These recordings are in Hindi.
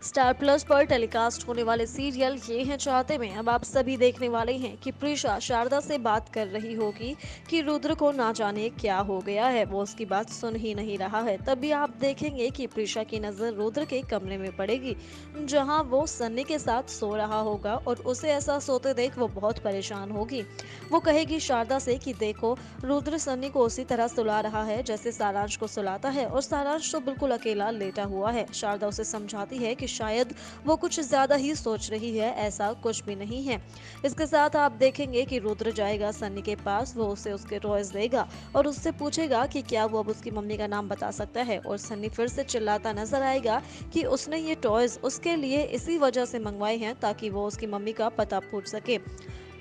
स्टार प्लस पर टेलीकास्ट होने वाले सीरियल ये हैं चाहते में अब आप सभी देखने वाले हैं कि प्रीशा शारदा से बात कर रही होगी कि रुद्र को ना जाने क्या हो गया है, वो उसकी बात सुन ही नहीं रहा है। तभी आप देखेंगे कि प्रीशा की नजर रुद्र के कमरे में पड़ेगी जहां वो सन्नी के साथ सो रहा होगा और उसे ऐसा सोते देख वो बहुत परेशान होगी। वो कहेगी शारदा से कि देखो, रुद्र सन्नी को उसी तरह सुला रहा है जैसे सारांश को सुलाता है और सारांश तो बिल्कुल अकेला लेटा हुआ है। शारदा उसे समझाती है कि शायद वो कुछ ज्यादा ही सोच रही है, ऐसा कुछ भी नहीं है। इसके साथ आप देखेंगे कि रुद्र जाएगा सन्नी के पास, वो उसे उसके टॉयज देगा और उससे पूछेगा कि क्या वो अब उसकी मम्मी का नाम बता सकता है। और सन्नी फिर से चिल्लाता नजर आएगा कि उसने ये टॉयज उसके लिए इसी वजह से मंगवाए हैं ताकि वो उसकी मम्मी का पता पूछ सके।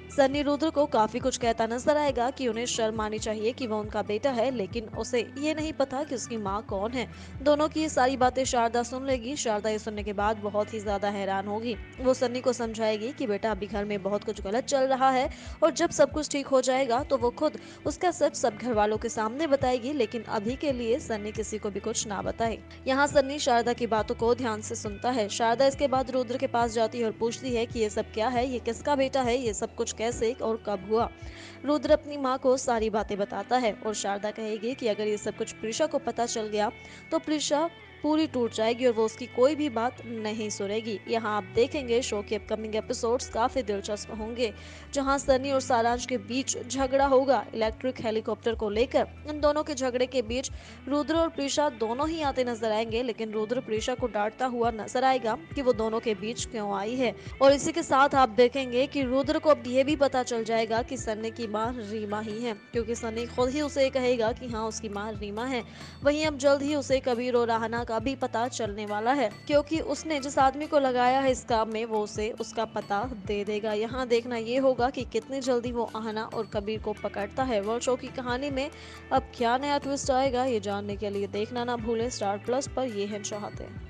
सन्नी रुद्र को काफी कुछ कहता नजर आएगा कि उन्हें शर्म आनी चाहिए कि वो उनका बेटा है, लेकिन उसे ये नहीं पता कि उसकी माँ कौन है। दोनों की ये सारी बातें शारदा सुन लेगी। शारदा ये सुनने के बाद बहुत ही ज्यादा हैरान होगी। वो सन्नी को समझाएगी कि बेटा अभी घर में बहुत कुछ गलत चल रहा है और जब सब कुछ ठीक हो जाएगा तो वो खुद उसका सच सब घर वालों के सामने बताएगी, लेकिन अभी के लिए सन्नी किसी को भी कुछ ना बताए। यहाँ सन्नी शारदा की बातों को ध्यान से सुनता है। शारदा इसके बाद रुद्र के पास जाती है और पूछती है कि ये सब क्या है, ये किसका बेटा है, ये सब कुछ कैसे और कब हुआ। रुद्र अपनी माँ को सारी बातें बताता है और शारदा कहेगी कि अगर ये सब कुछ प्रीशा को पता चल गया तो प्रीशा पूरी टूट जाएगी और वो उसकी कोई भी बात नहीं सुनेगी। यहाँ आप देखेंगे शो के अपकमिंग एपिसोड्स काफी दिलचस्प होंगे, जहाँ सनी और सारांश के बीच झगड़ा होगा इलेक्ट्रिक हेलीकॉप्टर को लेकर। इन दोनों के झगड़े के बीच रुद्र और प्रीशा दोनों ही आते नजर आएंगे, लेकिन रुद्र प्रीशा को डांटता हुआ नजर आएगा कि वो दोनों के बीच क्यों आई है। और इसी के साथ आप देखेंगे कि रुद्र को अब ये भी पता चल जाएगा कि सन्नी की माँ रीमा ही है, क्योंकि सन्नी खुद ही उसे कहेगा कि हाँ उसकी माँ रीमा है। वहीं अब जल्द ही उसे कबीर और राहना का भी पता चलने वाला है, क्योंकि उसने जिस आदमी को लगाया है इस काम में वो उसे उसका पता दे देगा। यहाँ देखना ये होगा कि कितनी जल्दी वो आहना और कबीर को पकड़ता है। वर्ल्ड शो की कहानी में अब क्या नया ट्विस्ट आएगा, ये जानने के लिए देखना ना भूलें स्टार प्लस पर। ये है चाहते हैं।